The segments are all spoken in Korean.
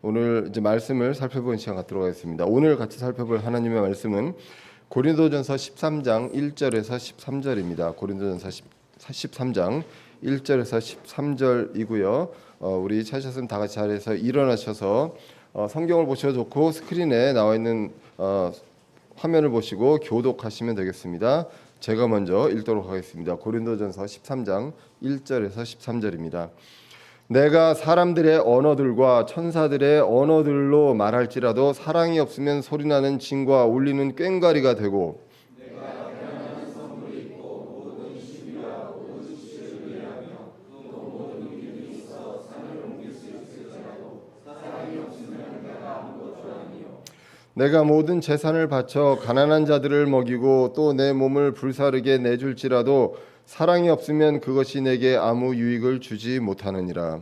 오늘 이제 말씀을 살펴보는 시간 갖도록 하겠습니다. 오늘 같이 살펴볼 하나님의 말씀은 고린도전서 13장 1절에서 13절입니다. 고린도전서 13장 1절에서 13절이고요. 우리 찾으셨으면 다 같이 자리에서 일어나셔서 성경을 보셔도 좋고 스크린에 나와 있는 화면을 보시고 교독하시면 되겠습니다. 제가 먼저 읽도록 하겠습니다. 고린도전서 13장 1절에서 13절입니다. 내가 사람들의 언어들과 천사들의 언어들로 말할지라도 사랑이 없으면 소리나는 징과 울리는 꽹과리가 되고 내가 모든 재산을 바쳐 가난한 자들을 먹이고 또 내 몸을 불사르게 내줄지라도 사랑이 없으면 그것이 내게 아무 유익을 주지 못하느니라.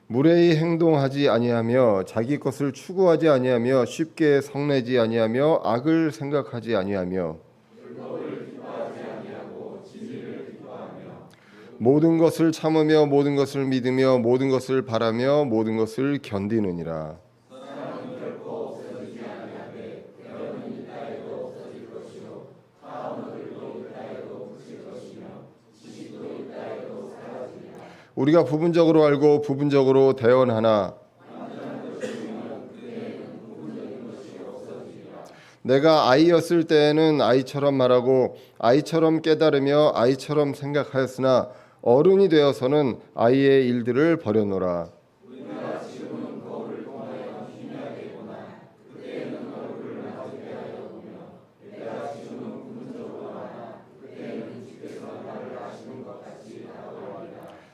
무례히 행동하지 아니하며 자기 것을 추구하지 아니하며 쉽게 성내지 아니하며 악을 생각하지 아니하며 모든 것을 참으며 모든 것을 믿으며 모든 것을 바라며 모든 것을 견디느니라. 우리가 부분적으로 알고 부분적으로 대언하나 내가 아이였을 때에는 아이처럼 말하고 아이처럼 깨달으며 아이처럼 생각하였으나 어른이 되어서는 아이의 일들을 버려놓으라.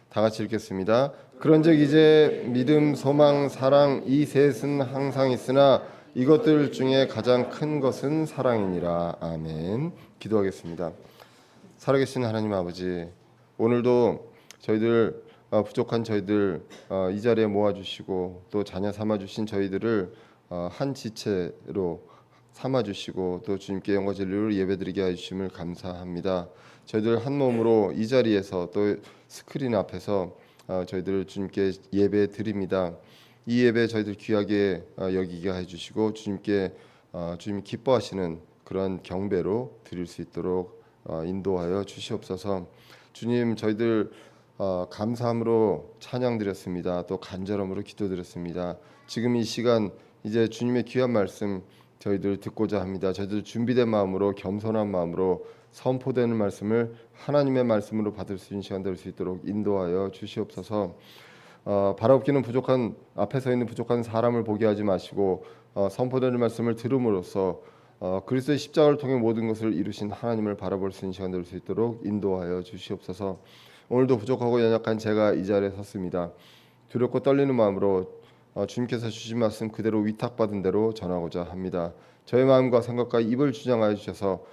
다 같이 읽겠습니다. 그런즉 이제 믿음, 소망, 사랑 이 셋은 항상 있으나 이것들 중에 가장 큰 것은 사랑이니라. 아멘. 기도하겠습니다. 살아계신 하나님 아버지, 오늘도 저희들 부족한 저희들 이 자리에 모아주시고 또 자녀 삼아주신 저희들을 한 지체로 삼아주시고 또 주님께 영광 진리로 예배드리게 해주심을 감사합니다. 저희들 한 몸으로 이 자리에서 또 스크린 앞에서 저희들 주님께 예배 드립니다. 이 예배 저희들 귀하게 여기게 해주시고 주님께 주님이 기뻐하시는 그런 경배로 드릴 수 있도록 인도하여 주시옵소서. 주님, 저희들 감사함으로 찬양드렸습니다. 또 간절함으로 기도드렸습니다. 지금 이 시간 이제 주님의 귀한 말씀 저희들 듣고자 합니다. 저희들 준비된 마음으로 겸손한 마음으로 선포되는 말씀을 하나님의 말씀으로 받을 수 있는 시간 될 수 있도록 인도하여 주시옵소서. 바라옵기는 부족한 앞에 서 있는 부족한 사람을 보게 하지 마시고 선포되는 말씀을 들음으로써 그리스도의 십자가를 통해 모든 것을 이루신 하나님을 바라볼 수 있는 시간 될 수 있도록 인도하여 주시옵소서. 오늘도 부족하고 연약한 제가 이 자리에 섰습니다. 두렵고 떨리는 마음으로 주님께서 주신 말씀 그대로 위탁받은 대로 전하고자 합니다. 저의 마음과 생각과 입을 주장하여 주셔서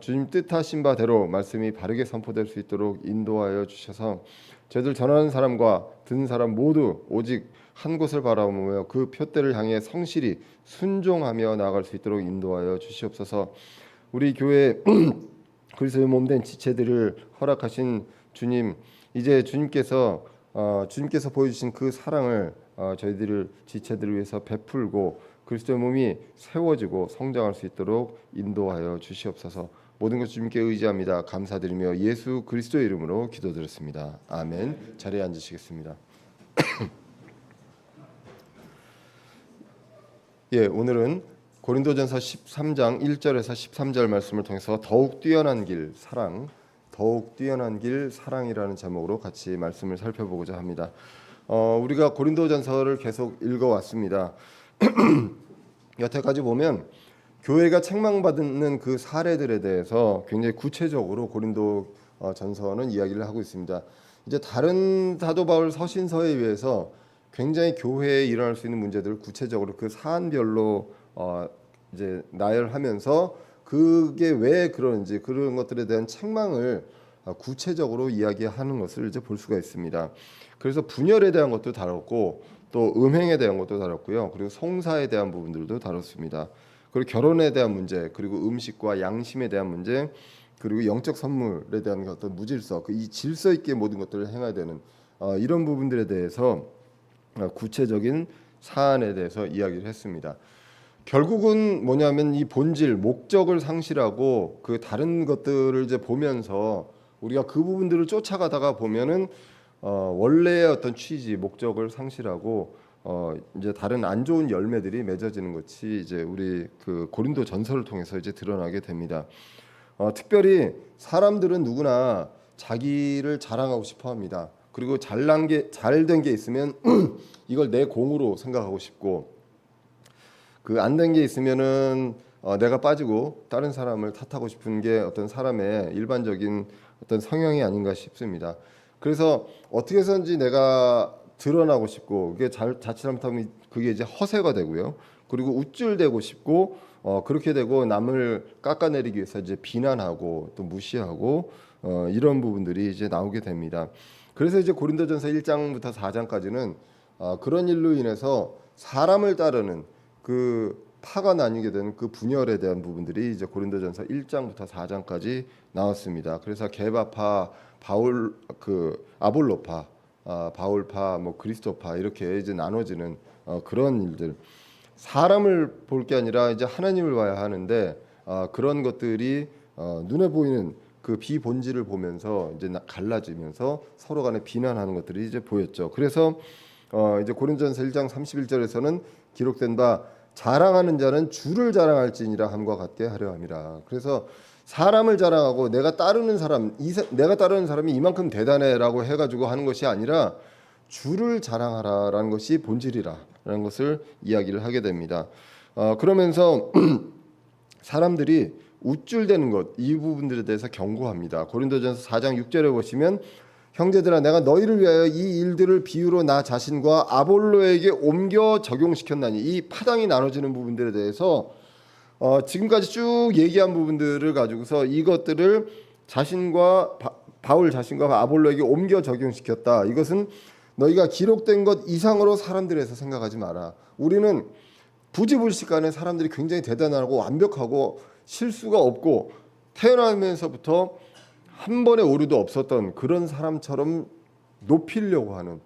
주님 뜻하신 바대로 말씀이 바르게 선포될 수 있도록 인도하여 주셔서 저희들 전하는 사람과 듣는 사람 모두 오직 한 곳을 바라보며 그 표대를 향해 성실히 순종하며 나아갈 수 있도록 인도하여 주시옵소서. 우리 교회 그리스도의 몸된 지체들을 허락하신 주님, 이제 주님께서 보여주신 그 사랑을 저희들을 지체들을 위해서 베풀고 그리스도의 몸이 세워지고 성장할 수 있도록 인도하여 주시옵소서. 모든 것 주님께 의지합니다. 감사드리며 예수 그리스도의 이름으로 기도드렸습니다. 아멘. 자리에 앉으시겠습니다. 오늘은 고린도전서 13장 1절에서 13절 말씀을 통해서 더욱 뛰어난 길 사랑이라는 제목으로 같이 말씀을 살펴보고자 합니다. 우리가 고린도전서를 계속 읽어왔습니다. 여태까지 보면 교회가 책망받는 그 사례들에 대해서 굉장히 구체적으로 고린도전서는 이야기를 하고 있습니다. 이제 다른 사도 바울 서신서에 의해서 굉장히 교회에 일어날 수 있는 문제들을 구체적으로 그 사안별로 이제 나열하면서 그게 왜 그런지 그런 것들에 대한 책망을 구체적으로 이야기하는 것을 이제 볼 수가 있습니다. 그래서 분열에 대한 것도 다뤘고 또 음행에 대한 것도 다뤘고요. 그리고 송사에 대한 부분들도 다뤘습니다. 그리고 결혼에 대한 문제, 그리고 음식과 양심에 대한 문제, 그리고 영적 선물에 대한 어떤 무질서, 이 질서 있게 모든 것들을 행해야 되는 이런 부분들에 대해서 구체적인 사안에 대해서 이야기를 했습니다. 결국은 뭐냐면 이 본질, 목적을 상실하고 그 다른 것들을 이제 보면서 우리가 그 부분들을 쫓아가다가 보면은 원래의 어떤 취지, 목적을 상실하고 이제 다른 안 좋은 열매들이 맺어지는 것이 이제 우리 그 고린도 전서를 통해서 이제 드러나게 됩니다. 특별히 사람들은 누구나 자기를 자랑하고 싶어 합니다. 그리고 잘난 게, 잘된 게 있으면 이걸 내 공으로 생각하고 싶고, 그 안 된 게 있으면은 내가 빠지고 다른 사람을 탓하고 싶은 게 어떤 사람의 일반적인 어떤 성향이 아닌가 싶습니다. 그래서 어떻게 해서든지 내가 드러나고 싶고, 그게 자칫 잘못하면 그게 이제 허세가 되고요. 그리고 우쭐대고 싶고, 그렇게 되고 남을 깎아내리기 위해서 이제 비난하고 또 무시하고 이런 부분들이 이제 나오게 됩니다. 그래서 이제 고린도전서 1장부터 4장까지는 그런 일로 인해서 사람을 따르는 그 파가 나뉘게 된 그 분열에 대한 부분들이 이제 고린도전서 1장부터 4장까지 나왔습니다. 그래서 게바파, 바울 그 아볼로파, 바울파, 뭐 그리스도파 이렇게 이제 나눠지는 그런 일들. 사람을 볼 게 아니라 이제 하나님을 봐야 하는데 그런 것들이 눈에 보이는 그 비본질을 보면서 이제 갈라지면서 서로 간에 비난하는 것들이 이제 보였죠. 그래서 이제 고린도전서 1장 31절에서는 기록된 바 자랑하는 자는 주를 자랑할지니라 함과 같게 하려 함이라. 그래서 사람을 자랑하고 내가 따르는 사람이 이만큼 대단해라고 해가지고 하는 것이 아니라 주를 자랑하라라는 것이 본질이라라는 것을 이야기를 하게 됩니다. 그러면서 사람들이 우쭐대는 것, 이 부분들에 대해서 경고합니다. 고린도전서 4장 6절에 보시면 형제들아 내가 너희를 위하여 이 일들을 비유로 나 자신과 아볼로에게 옮겨 적용시켰나니, 이 파당이 나눠지는 부분들에 대해서 지금까지 쭉 얘기한 부분들을 가지고서 이것들을 바울 자신과 아볼로에게 옮겨 적용시켰다. 이것은 너희가 기록된 것 이상으로 사람들에서 생각하지 마라. 우리는 부지불식간에 사람들이 굉장히 대단하고 완벽하고 실수가 없고 태어나면서부터 한 번의 오류도 없었던 그런 사람처럼 높이려고 하는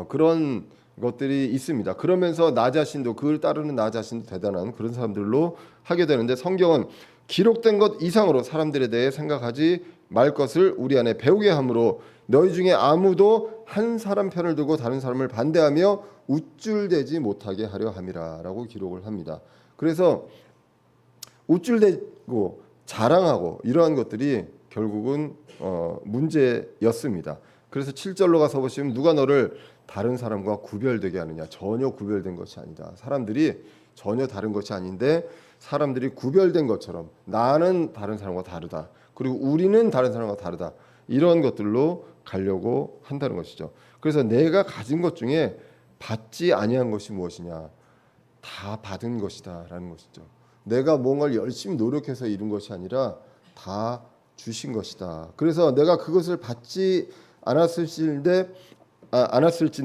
그런 것들이 있습니다. 그러면서 나 자신도, 그걸 따르는 나 자신도 대단한 그런 사람들로 하게 되는데, 성경은 기록된 것 이상으로 사람들에 대해 생각하지 말 것을 우리 안에 배우게 함으로 너희 중에 아무도 한 사람 편을 두고 다른 사람을 반대하며 우쭐대지 못하게 하려 함이라라고 기록을 합니다. 그래서 우쭐대고 자랑하고 이러한 것들이 결국은 문제였습니다. 그래서 7절로 가서 보시면 누가 너를 다른 사람과 구별되게 하느냐. 전혀 구별된 것이 아니다. 사람들이 전혀 다른 것이 아닌데 사람들이 구별된 것처럼 나는 다른 사람과 다르다, 그리고 우리는 다른 사람과 다르다, 이런 것들로 가려고 한다는 것이죠. 그래서 내가 가진 것 중에 받지 아니한 것이 무엇이냐, 다 받은 것이다 라는 것이죠. 내가 뭔가를 열심히 노력해서 이룬 것이 아니라 다 주신 것이다. 그래서 내가 그것을 받지 않았을진데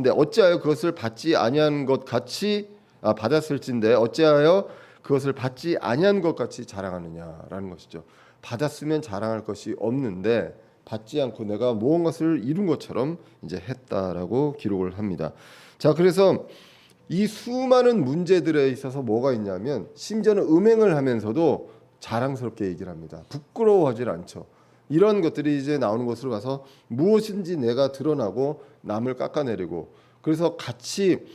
어찌하여 그것을 받지 아니한 것 같이 받았을진데 어찌하여 그것을 받지 아니한 것 같이 자랑하느냐라는 것이죠. 받았으면 자랑할 것이 없는데 받지 않고 내가 무엇을 이룬 것처럼 이제 했다라고 기록을 합니다. 자, 그래서 이 수많은 문제들에 있어서 뭐가 있냐면 심지어는 음행을 하면서도 자랑스럽게 얘기를 합니다. 부끄러워하지 않죠. 이런 것들이 이제 나오는 곳으로 가서 무엇인지 내가 드러나고 남을 깎아내리고, 그래서 같이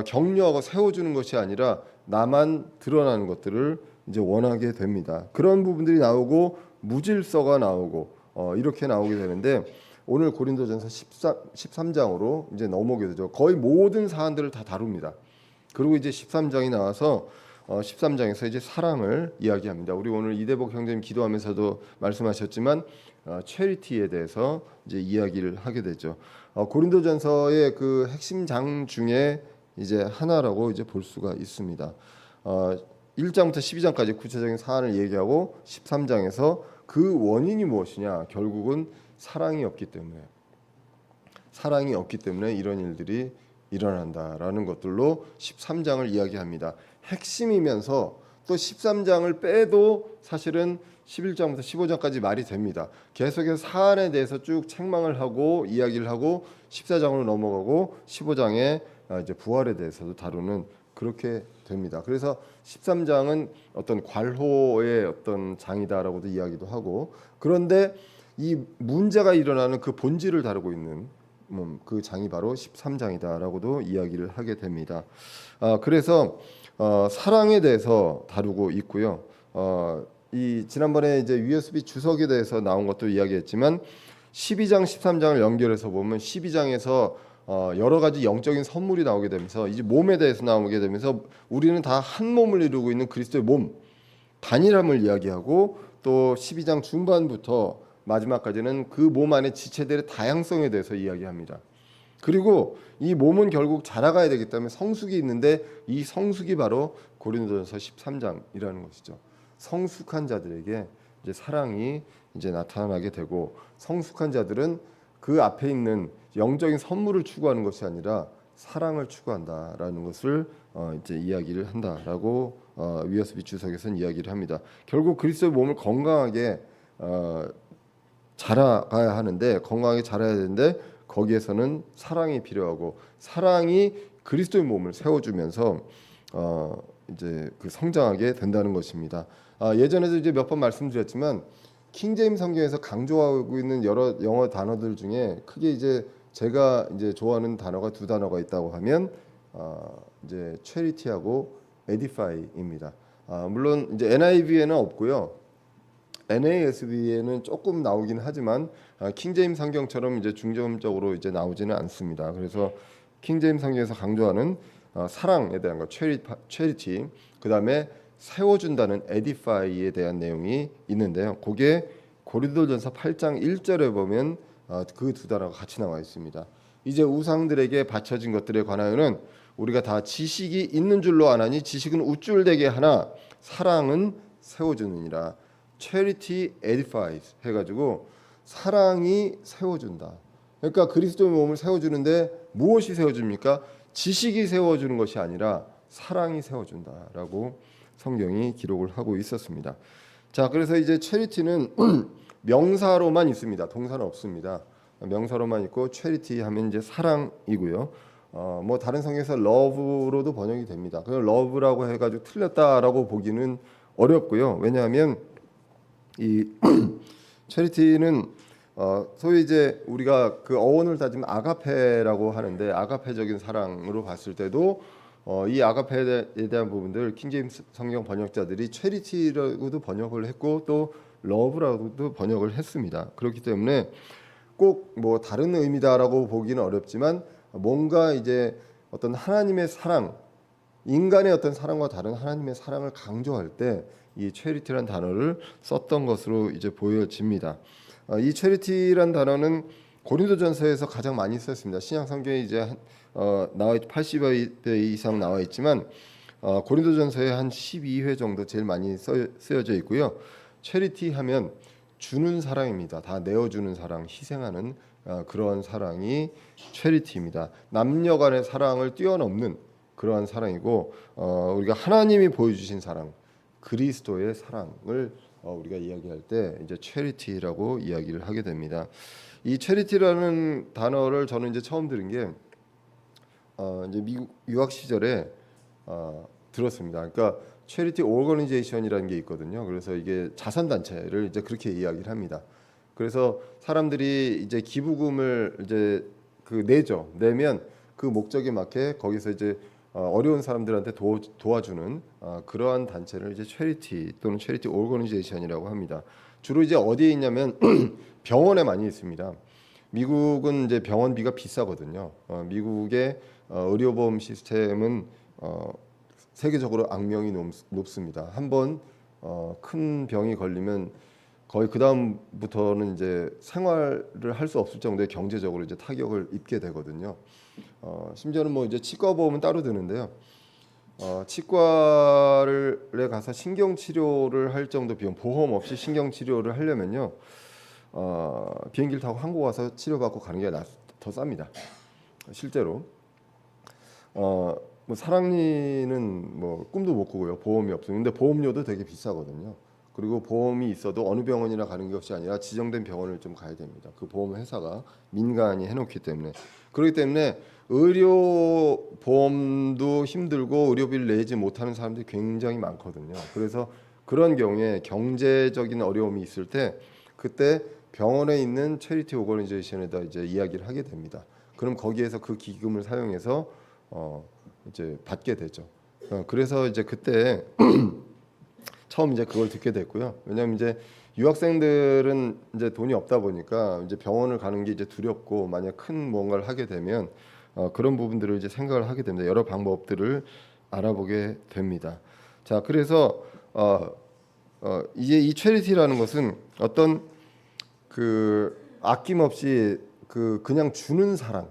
격려하고 세워주는 것이 아니라 나만 드러나는 것들을 이제 원하게 됩니다. 그런 부분들이 나오고 무질서가 나오고 이렇게 나오게 되는데, 오늘 고린도전서 13장으로 이제 넘어오게 되죠. 거의 모든 사안들을 다 다룹니다. 그리고 이제 13장이 나와서 13장에서 이제 사랑을 이야기합니다. 우리 오늘 이대복 형제님 기도하면서도 말씀하셨지만 체리티에 대해서 이제 이야기를 하게 되죠. 고린도전서의 그 핵심 장 중에 이제 하나라고 이제 볼 수가 있습니다. 1장부터 12장까지 구체적인 사안을 얘기하고 13장에서 그 원인이 무엇이냐, 결국은 사랑이 없기 때문에 이런 일들이 일어난다라는 것들로 13장을 이야기합니다. 핵심이면서 또 13장을 빼도 사실은 11장부터 15장까지 말이 됩니다. 계속해서 사안에 대해서 쭉 책망을 하고 이야기를 하고 14장으로 넘어가고 15장에 이제 부활에 대해서도 다루는 그렇게 됩니다. 그래서 13장은 어떤 괄호의 어떤 장이다라고도 이야기도 하고, 그런데 이 문제가 일어나는 그 본질을 다루고 있는 그 장이 바로 13장이다라고도 이야기를 하게 됩니다. 그래서 사랑에 대해서 다루고 있고요. 이 지난번에 이제 USB 주석에 대해서 나온 것도 이야기했지만 12장 13장을 연결해서 보면 12장에서 여러 가지 영적인 선물이 나오게 되면서 이제 몸에 대해서 나오게 되면서 우리는 다 한 몸을 이루고 있는 그리스도의 몸, 단일함을 이야기하고, 또 12장 중반부터 마지막까지는 그 몸 안의 지체들의 다양성에 대해서 이야기합니다. 그리고 이 몸은 결국 자라가야 되기 때문에 성숙이 있는데 이 성숙이 바로 고린도전서 13장이라는 것이죠. 성숙한 자들에게 이제 사랑이 이제 나타나게 되고, 성숙한 자들은 그 앞에 있는 영적인 선물을 추구하는 것이 아니라 사랑을 추구한다라는 것을 이제 이야기를 한다라고 위어스비 주석에서는 이야기를 합니다. 결국 그리스도의 몸을 건강하게 자라가야 하는데, 건강하게 자라야 되는데 거기에서는 사랑이 필요하고, 사랑이 그리스도의 몸을 세워주면서 이제 그 성장하게 된다는 것입니다. 예전에도 이제 몇 번 말씀드렸지만 킹제임 성경에서 강조하고 있는 여러 영어 단어들 중에 크게 이제 제가 이제 좋아하는 단어가 두 단어가 있다고 하면 이제 charity하고 edify입니다. 물론 이제 NIV에는 없고요. NASB에는 조금 나오긴 하지만 킹제임 성경처럼 이제 중점적으로 이제 나오지는 않습니다. 그래서 킹제임 성경에서 강조하는 사랑에 대한 것, charity, 그 다음에 세워준다는 edify에 대한 내용이 있는데요. 그게 고린도전서 8장 1절에 보면 그 두 단어가 같이 나와 있습니다. 이제 우상들에게 바쳐진 것들에 관하여는 우리가 다 지식이 있는 줄로 아나니 지식은 우쭐되게 하나 사랑은 세워주느니라. charity edifies 해가지고 사랑이 세워준다. 그러니까 그리스도의 몸을 세워주는데 무엇이 세워줍니까? 지식이 세워주는 것이 아니라 사랑이 세워준다라고 성경이 기록을 하고 있었습니다. 자, 그래서 이제 charity는 명사로만 있습니다. 동사는 없습니다. 명사로만 있고 charity 하면 이제 사랑이고요. 뭐 다른 성경에서 love로도 번역이 됩니다. 그냥 love라고 해가지고 틀렸다라고 보기는 어렵고요. 왜냐하면 이 charity는 소위 이제 우리가 그 어원을 따지면 아가페라고 하는데, 아가페적인 사랑으로 봤을 때도 이 아가페에 대한 부분들 킹제임스 성경 번역자들이 charity라고도 번역을 했고 또 love라고도 번역을 했습니다. 그렇기 때문에 꼭 뭐 다른 의미다라고 보기는 어렵지만 뭔가 이제 어떤 하나님의 사랑, 인간의 어떤 사랑과 다른 하나님의 사랑을 강조할 때 이 charity란 단어를 썼던 것으로 이제 보여집니다. 이 charity란 단어는 고린도전서에서 가장 많이 썼습니다. 신약 성경에 이제 나와 80회 이상 나와 있지만 고린도전서에 한 12회 정도 제일 많이 쓰여져 있고요. 체리티 하면 주는 사랑입니다. 다 내어주는 사랑, 희생하는 그러한 사랑이 체리티입니다. 남녀 간의 사랑을 뛰어넘는 그러한 사랑이고, 우리가 하나님이 보여주신 사랑, 그리스도의 사랑을 우리가 이야기할 때 이제 체리티라고 이야기를 하게 됩니다. 이 체리티라는 단어를 저는 이제 처음 들은 게 이제 미국 유학 시절에 들었습니다. 그러니까 체리티 오거니제이션이라는 게 있거든요. 그래서 이게 자선 단체를 이제 그렇게 이야기를 합니다. 그래서 사람들이 이제 기부금을 이제 그 내면 그 목적에 맞게 거기서 이제 어려운 사람들한테 도와주는 그러한 단체를 이제 체리티 또는 체리티 오거니제이션이라고 합니다. 주로 이제 어디에 있냐면 병원에 많이 있습니다. 미국은 이제 병원비가 비싸거든요. 미국의 의료보험 시스템은 세계적으로 악명이 높습니다. 한번 큰 병이 걸리면 거의 그 다음부터는 이제 생활을 할 수 없을 정도의 경제적으로 이제 타격을 입게 되거든요. 심지어는 뭐 이제 치과 보험은 따로 드는데요. 치과에 가서 신경 치료를 할 정도 비용, 보험 없이 신경 치료를 하려면요, 비행기를 타고 한국 와서 치료받고 가는 게 더 쌉니다. 실제로 뭐 뭐 사랑니는 뭐 꿈도 못 꾸고요. 보험이 없어요. 근데 보험료도 되게 비싸거든요. 그리고 보험이 있어도 어느 병원이나 가는 것이 아니라 지정된 병원을 좀 가야 됩니다. 그 보험 회사가 민간이 해놓기 때문에. 그렇기 때문에 의료 보험도 힘들고 의료비를 내지 못하는 사람들이 굉장히 많거든요. 그래서 그런 경우에 경제적인 어려움이 있을 때 그때 병원에 있는 체리티 오거니제이션에다 이제 이야기를 하게 됩니다. 그럼 거기에서 그 기금을 사용해서 이제 받게 되죠. 그래서 이제 그때 처음 이제 그걸 듣게 됐고요. 왜냐하면 이제 유학생들은 이제 돈이 없다 보니까 이제 병원을 가는 게 이제 두렵고 만약 큰 뭔가를 하게 되면 그런 부분들을 이제 생각을 하게 됩니다. 여러 방법들을 알아보게 됩니다. 자, 그래서 이제 이 체리티라는 것은 어떤 그 아낌없이 그냥 주는 사랑,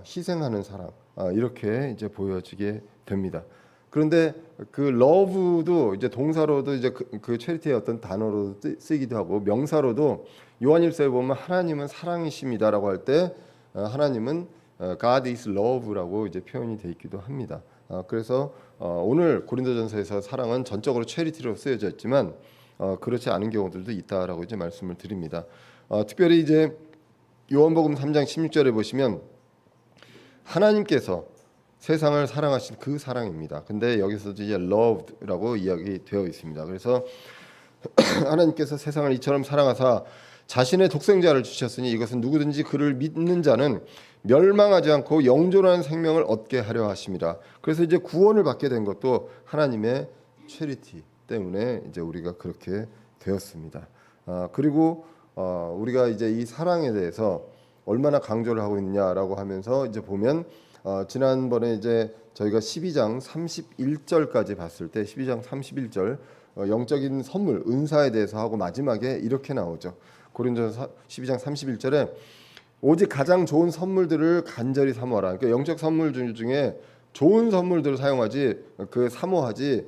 희생하는 사랑 이렇게 이제 보여지게 됩니다. 그런데 그 러브도 이제 동사로도 이제 그 체리티의 어떤 단어로 쓰이기도 하고 명사로도 요한일서에 보면 하나님은 사랑이십니다라고 할 때 하나님은 God is love라고 이제 표현이 돼 있기도 합니다. 그래서 오늘 고린도전서에서 사랑은 전적으로 체리티로 쓰여져 있지만 그렇지 않은 경우들도 있다라고 이제 말씀을 드립니다. 특별히 이제 요한복음 3장 16절에 보시면 하나님께서 세상을 사랑하신 그 사랑입니다. 근데 여기서도 이제 loved라고 이야기되어 있습니다. 그래서 하나님께서 세상을 이처럼 사랑하사 자신의 독생자를 주셨으니 이것은 누구든지 그를 믿는 자는 멸망하지 않고 영존한 생명을 얻게 하려 하심이라. 그래서 이제 구원을 받게 된 것도 하나님의 체리티 때문에 이제 우리가 그렇게 되었습니다. 그리고 우리가 이제 이 사랑에 대해서 얼마나 강조를 하고 있느냐라고 하면서 이제 보면 지난번에 이제 저희가 12장 31절까지 봤을 때 12장 31절 영적인 선물 은사에 대해서 하고 마지막에 이렇게 나오죠. 고린도전서 12장 31절에 오직 가장 좋은 선물들을 간절히 사모하라. 그러니까 영적 선물 중에 좋은 선물들을 사용하지 사모하지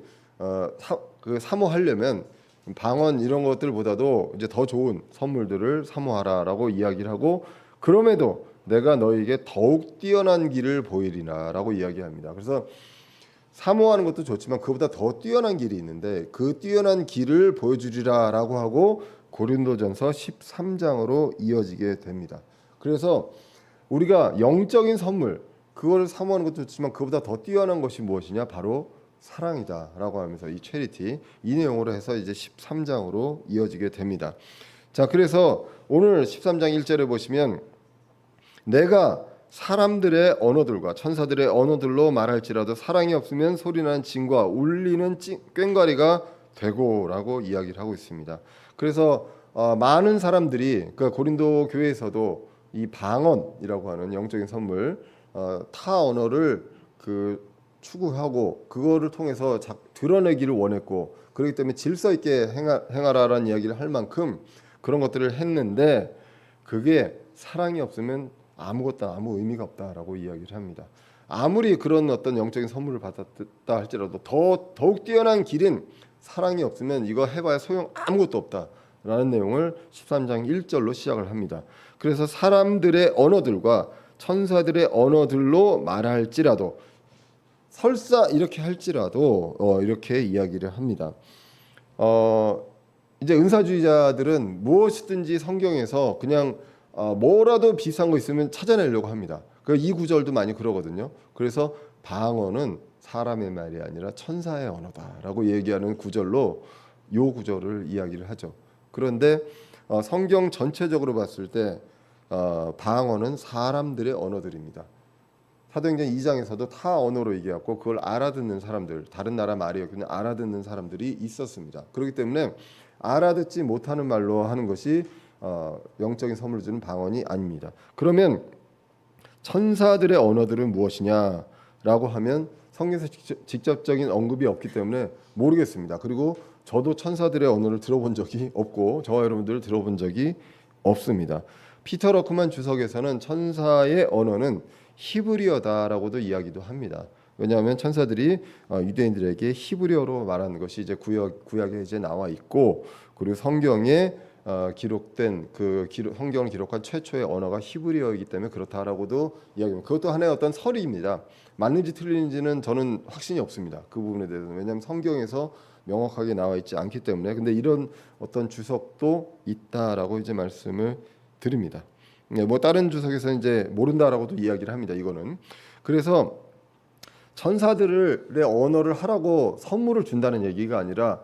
사모하려면 방언 이런 것들보다도 이제 더 좋은 선물들을 사모하라라고 이야기를 하고 그럼에도 내가 너에게 더욱 뛰어난 길을 보이리라라고 이야기합니다. 그래서 사모하는 것도 좋지만 그보다 더 뛰어난 길이 있는데 그 뛰어난 길을 보여주리라라고 하고 고린도전서 13장으로 이어지게 됩니다. 그래서 우리가 영적인 선물 그거를 사모하는 것도 좋지만 그보다 더 뛰어난 것이 무엇이냐? 바로 사랑이다라고 하면서 이 체리티 이 내용으로 해서 이제 13장으로 이어지게 됩니다. 자, 그래서 오늘 13장 1절에 보시면 내가 사람들의 언어들과 천사들의 언어들로 말할지라도 사랑이 없으면 소리나는 징과 울리는 꽹과리가 되고라고 이야기를 하고 있습니다. 그래서 많은 사람들이 그러니까 고린도 교회에서도 이 방언이라고 하는 영적인 선물 타 언어를 추구하고 그거를 통해서 드러내기를 원했고 그렇기 때문에 질서 있게 행하라라는 이야기를 할 만큼 그런 것들을 했는데 그게 사랑이 없으면 아무것도 아무 의미가 없다라고 이야기를 합니다. 아무리 그런 어떤 영적인 선물을 받았다 할지라도 더욱 뛰어난 길인 사랑이 없으면 이거 해봐야 소용 아무것도 없다라는 내용을 13장 1절로 시작을 합니다. 그래서 사람들의 언어들과 천사들의 언어들로 말할지라도 설사 이렇게 할지라도 이렇게 이야기를 합니다. 이제 은사주의자들은 무엇이든지 성경에서 그냥 뭐라도 비슷한 거 있으면 찾아내려고 합니다. 이 구절도 많이 그러거든요. 그래서 방언은 사람의 말이 아니라 천사의 언어다라고 얘기하는 구절로 이 구절을 이야기를 하죠. 그런데 성경 전체적으로 봤을 때 방언은 사람들의 언어들입니다. 사도행전 2장에서도 타 언어로 얘기했고 그걸 알아듣는 사람들, 다른 나라 말이었거든요. 알아듣는 사람들이 있었습니다. 그렇기 때문에 알아듣지 못하는 말로 하는 것이 영적인 선물을 주는 방언이 아닙니다. 그러면 천사들의 언어들은 무엇이냐라고 하면 성경에서 직접적인 언급이 없기 때문에 모르겠습니다. 그리고 저도 천사들의 언어를 들어본 적이 없고 저와 여러분들 들어본 적이 없습니다. 피터 러크만 주석에서는 천사의 언어는 히브리어다라고도 이야기도 합니다. 왜냐하면 천사들이 유대인들에게 히브리어로 말하는 것이 이제 구약에 이제 나와 있고 그리고 성경에 기록된 성경을 기록한 최초의 언어가 히브리어이기 때문에 그렇다라고도 이야기합니다. 그것도 하나의 어떤 설이입니다. 맞는지 틀리는지는 저는 확신이 없습니다. 그 부분에 대해서는. 왜냐하면 성경에서 명확하게 나와 있지 않기 때문에. 근데 이런 어떤 주석도 있다라고 이제 말씀을 드립니다. 뭐 다른 주석에서 이제 모른다라고도 이야기를 합니다. 이거는. 그래서 천사들의 언어를 하라고 선물을 준다는 얘기가 아니라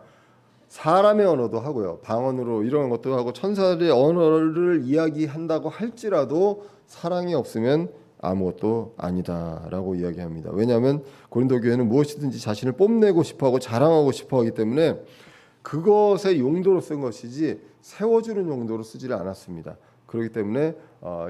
사람의 언어도 하고요, 방언으로 이런 것도 하고 천사들의 언어를 이야기한다고 할지라도 사랑이 없으면 아무것도 아니다라고 이야기합니다. 왜냐하면 고린도 교회는 무엇이든지 자신을 뽐내고 싶어하고 자랑하고 싶어하기 때문에 그것의 용도로 쓴 것이지 세워주는 용도로 쓰지를 않았습니다. 그렇기 때문에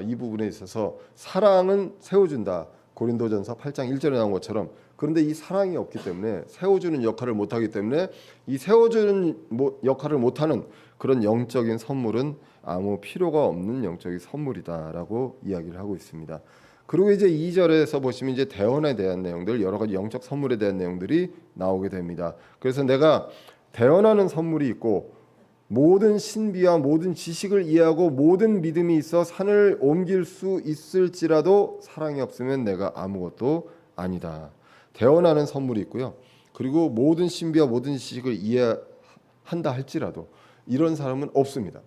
이 부분에 있어서 사랑은 세워준다. 고린도전서 8장 1절에 나온 것처럼. 그런데 이 사랑이 없기 때문에 세워주는 역할을 못하기 때문에 이 세워주는 역할을 못하는 그런 영적인 선물은 아무 필요가 없는 영적인 선물이다라고 이야기를 하고 있습니다. 그리고 이제 2절에서 보시면 이제 대언에 대한 내용들, 여러 가지 영적 선물에 대한 내용들이 나오게 됩니다. 그래서 내가 대언하는 선물이 있고 모든 신비와 모든 지식을 이해하고 모든 믿음이 있어 산을 옮길 수 있을지라도 사랑이 없으면 내가 아무것도 아니다. 대언하는 선물이 있고요. 그리고 모든 신비와 모든 지식을 이해한다 할지라도 이런 사람은 없습니다.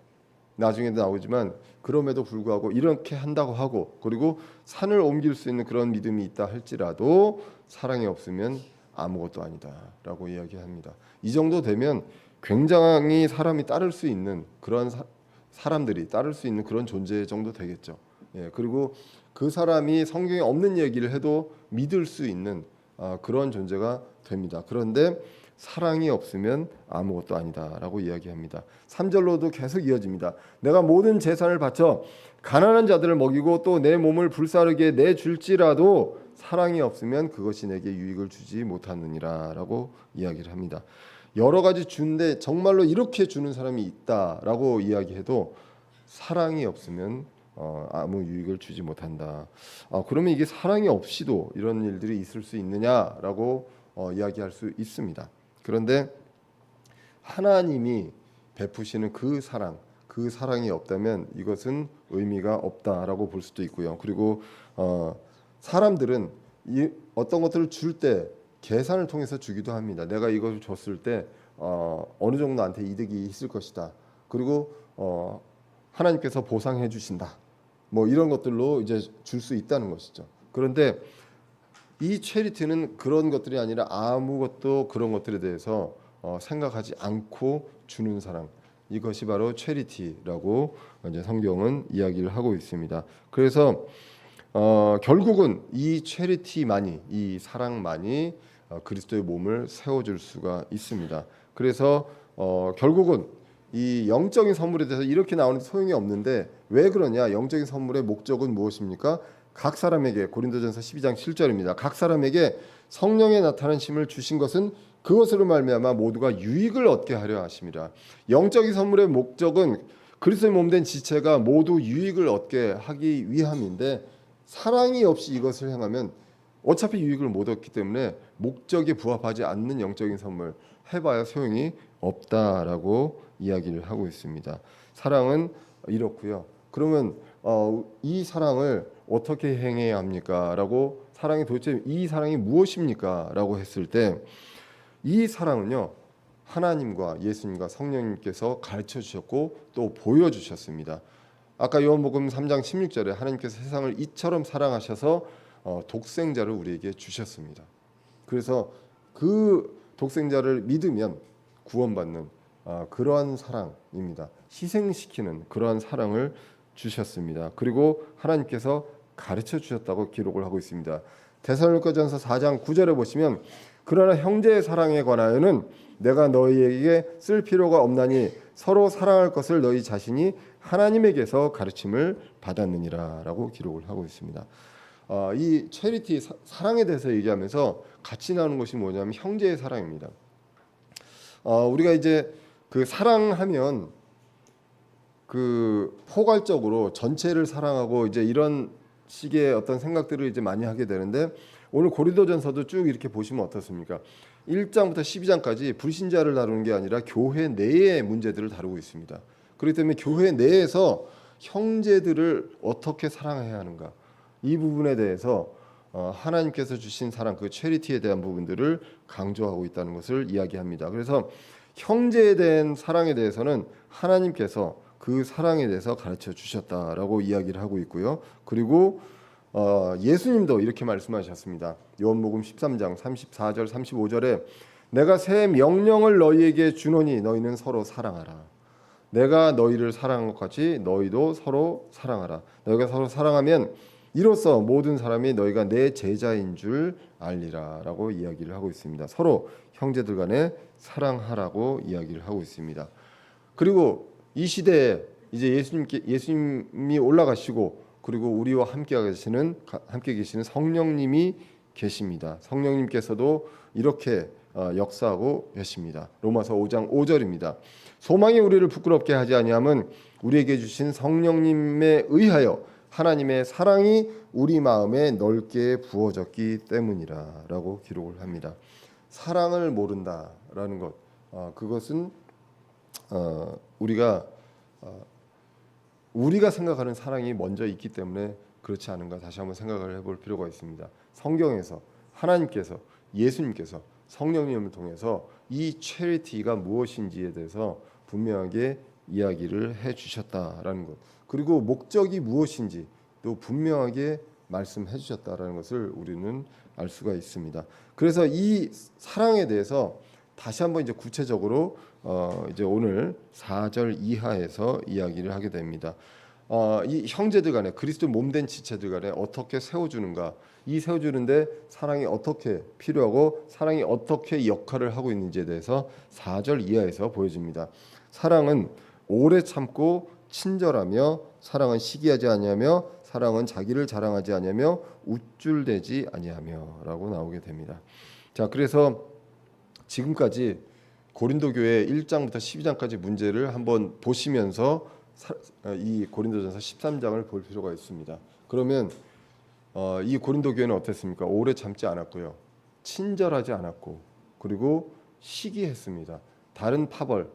나중에도 나오지만 그럼에도 불구하고 이렇게 한다고 하고 그리고 산을 옮길 수 있는 그런 믿음이 있다 할지라도 사랑이 없으면 아무것도 아니다라고 이야기합니다. 이 정도 되면 굉장히 사람이 따를 수 있는 그런 사람들이 따를 수 있는 그런 존재 정도 되겠죠. 예, 그리고 그 사람이 성경에 없는 얘기를 해도 믿을 수 있는 그런 존재가 됩니다. 그런데 사랑이 없으면 아무것도 아니다라고 이야기합니다. 3절로도 계속 이어집니다. 내가 모든 재산을 바쳐 가난한 자들을 먹이고 또 내 몸을 불사르게 내줄지라도 사랑이 없으면 그것이 내게 유익을 주지 못하느니라라고 이야기를 합니다. 여러 가지 주는데 정말로 이렇게 주는 사람이 있다라고 이야기해도 사랑이 없으면 아무 유익을 주지 못한다. 그러면 이게 사랑이 없이도 이런 일들이 있을 수 있느냐라고 이야기할 수 있습니다. 그런데 하나님이 베푸시는 그 사랑이 없다면 이것은 의미가 없다라고 볼 수도 있고요. 그리고 사람들은 어떤 것들을 줄 때 계산을 통해서 주기도 합니다. 내가 이것을 줬을 때 어느 정도 나한테 이득이 있을 것이다. 그리고 하나님께서 보상해 주신다. 뭐 이런 것들로 이제 줄 수 있다는 것이죠. 그런데 이 체리티는 그런 것들이 아니라 아무것도 그런 것들에 대해서 생각하지 않고 주는 사랑, 이것이 바로 체리티라고 이제 성경은 이야기를 하고 있습니다. 그래서 결국은 이 체리티만이, 이 사랑만이 그리스도의 몸을 세워줄 수가 있습니다. 그래서 결국은 이 영적인 선물에 대해서 이렇게 나오는 소용이 없는데 왜 그러냐? 영적인 선물의 목적은 무엇입니까? 각 사람에게, 고린도전서 12장 7절입니다. 각 사람에게 성령의 나타나심을 주신 것은 그것으로 말미암아 모두가 유익을 얻게 하려 하심이라. 영적인 선물의 목적은 그리스도의 몸된 지체가 모두 유익을 얻게 하기 위함인데 사랑이 없이 이것을 행하면 어차피 유익을 못 얻기 때문에 목적에 부합하지 않는 영적인 선물 해봐야 소용이 없다라고 이야기를 하고 있습니다. 사랑은 이렇고요. 그러면 이 사랑을 어떻게 행해야 합니까? 라고 도대체 이 사랑이 무엇입니까? 라고 했을 때 이 사랑은요, 하나님과 예수님과 성령님께서 가르쳐 주셨고 또 보여주셨습니다. 아까 요한복음 3장 16절에 하나님께서 세상을 이처럼 사랑하셔서 독생자를 우리에게 주셨습니다. 그래서 그 독생자를 믿으면 구원받는 그러한 사랑입니다. 희생시키는 그러한 사랑을 주셨습니다. 그리고 하나님께서 가르쳐 주셨다고 기록을 하고 있습니다. 데살로니가전서 4장 9절에 보시면 그러나 형제의 사랑에 관하여는 내가 너희에게 쓸 필요가 없나니 서로 사랑할 것을 너희 자신이 하나님에게서 가르침을 받았느니라 라고 기록을 하고 있습니다. 이 체리티 사랑에 대해서 얘기하면서 같이 나오는 것이 뭐냐면 형제의 사랑입니다. 우리가 이제 그 사랑하면 그 포괄적으로 전체를 사랑하고 이제 이런 식의 어떤 생각들을 이제 많이 하게 되는데 오늘 고린도전서도 쭉 이렇게 보시면 어떻습니까? 1장부터 12장까지 불신자를 다루는 게 아니라 교회 내의 문제들을 다루고 있습니다. 그렇기 때문에 교회 내에서 형제들을 어떻게 사랑해야 하는가, 이 부분에 대해서 하나님께서 주신 사랑, 그 체리티에 대한 부분들을 강조하고 있다는 것을 이야기합니다. 그래서 형제에 대한 사랑에 대해서는 하나님께서 그 사랑에 대해서 가르쳐 주셨다라고 이야기를 하고 있고요. 그리고 예수님도 이렇게 말씀하셨습니다. 요한복음 13장 34절 35절에 내가 새 명령을 너희에게 주노니 너희는 서로 사랑하라. 내가 너희를 사랑한 것 같이 너희도 서로 사랑하라. 너희가 서로 사랑하면 이로써 모든 사람이 너희가 내 제자인 줄 알리라라고 이야기를 하고 있습니다. 서로 형제들 간에 사랑하라고 이야기를 하고 있습니다. 그리고 이 시대에 이제 예수님이 올라가시고 그리고 우리와 함께 계시는 성령님이 계십니다. 성령님께서도 이렇게 역사하고 계십니다. 로마서 5장 5절입니다. 소망이 우리를 부끄럽게 하지 아니함은 우리에게 주신 성령님에 의하여 하나님의 사랑이 우리 마음에 넓게 부어졌기 때문이라라고 기록을 합니다. 사랑을 모른다라는 것, 그것은 우리가 생각하는 사랑이 먼저 있기 때문에 그렇지 않은가 다시 한번 생각을 해볼 필요가 있습니다. 성경에서 하나님께서, 예수님께서 성령님을 통해서 이 체리티가 무엇인지에 대해서 분명하게 이야기를 해주셨다라는 것, 그리고 목적이 무엇인지 또 분명하게 말씀해 주셨다라는 것을 우리는 알 수가 있습니다. 그래서 이 사랑에 대해서 다시 한번 이제 구체적으로 이제 오늘 4절 이하에서 이야기를 하게 됩니다. 이 형제들 간에, 그리스도 몸된 지체들 간에 어떻게 세워주는가, 이 세워주는데 사랑이 어떻게 필요하고 사랑이 어떻게 역할을 하고 있는지에 대해서 4절 이하에서 보여집니다. 사랑은 오래 참고 친절하며, 사랑은 시기하지 아니하며, 사랑은 자기를 자랑하지 아니하며, 우쭐대지 아니하며라고 나오게 됩니다. 자, 그래서 지금까지 고린도 교회 1장부터 12장까지 문제를 한번 보시면서 이 고린도전서 13장을 볼 필요가 있습니다. 그러면 이 고린도 교회는 어땠습니까? 오래 참지 않았고요, 친절하지 않았고, 그리고 시기했습니다. 다른 파벌,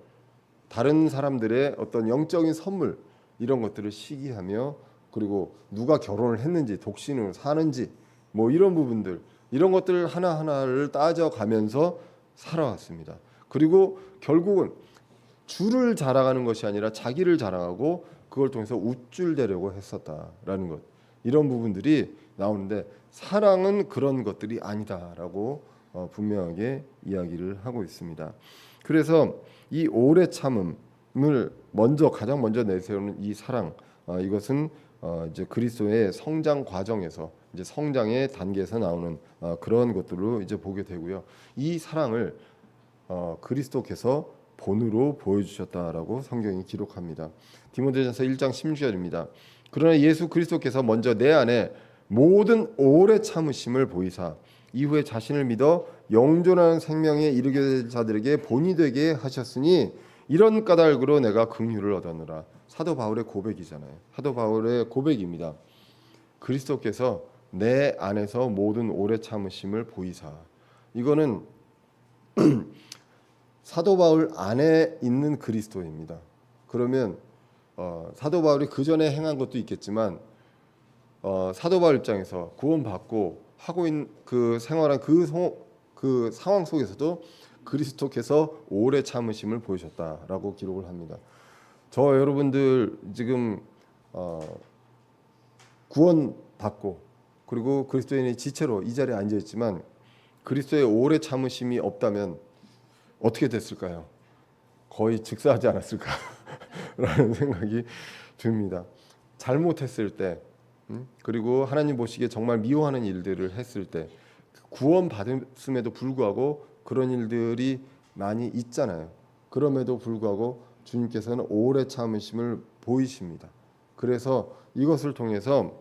다른 사람들의 어떤 영적인 선물, 이런 것들을 시기하며, 그리고 누가 결혼을 했는지, 독신으로 사는지, 뭐 이런 부분들, 이런 것들 하나하나를 따져가면서 살아왔습니다. 그리고 결국은 주를 자랑하는 것이 아니라 자기를 자랑하고 그걸 통해서 우쭐대려고 했었다라는 것, 이런 부분들이 나오는데, 사랑은 그런 것들이 아니다라고 분명하게 이야기를 하고 있습니다. 그래서 이 오래 참음을 가장 먼저 내세우는 이 사랑, 이것은 이제 그리스도의 성장 과정에서, 이제 성장의 단계에서 나오는 그런 것들로 이제 보게 되고요. 이 사랑을 그리스도께서 본으로 보여주셨다라고 성경이 기록합니다. 디모데전서 1장 16절입니다. 그러나 예수 그리스도께서 먼저 내 안에 모든 오래 참으심을 보이사 이후에 자신을 믿어 영존하는 생명에 이르게 될 자들에게 본이 되게 하셨으니 이런 까닭으로 내가 긍휼을 얻었노라. 사도 바울의 고백이잖아요. 사도 바울의 고백입니다. 그리스도께서 내 안에서 모든 오래 참으심을 보이사, 이거는 사도 바울 안에 있는 그리스도입니다. 그러면 사도 바울이 그 전에 행한 것도 있겠지만 사도 바울 입장에서 구원받고 하고 있는 그 생활한 그 상황 속에서도 그리스도께서 오래 참으심을 보이셨다라고 기록을 합니다. 저 여러분들 지금 구원받고 그리고 그리스도인의 지체로 이 자리에 앉아 있지만 그리스도의 오래 참으심이 없다면 어떻게 됐을까요? 거의 즉사하지 않았을까라는 생각이 듭니다. 잘못했을 때, 그리고 하나님 보시기에 정말 미워하는 일들을 했을 때, 구원받음에도 불구하고 그런 일들이 많이 있잖아요. 그럼에도 불구하고 주님께서는 오래 참으심을 보이십니다. 그래서 이것을 통해서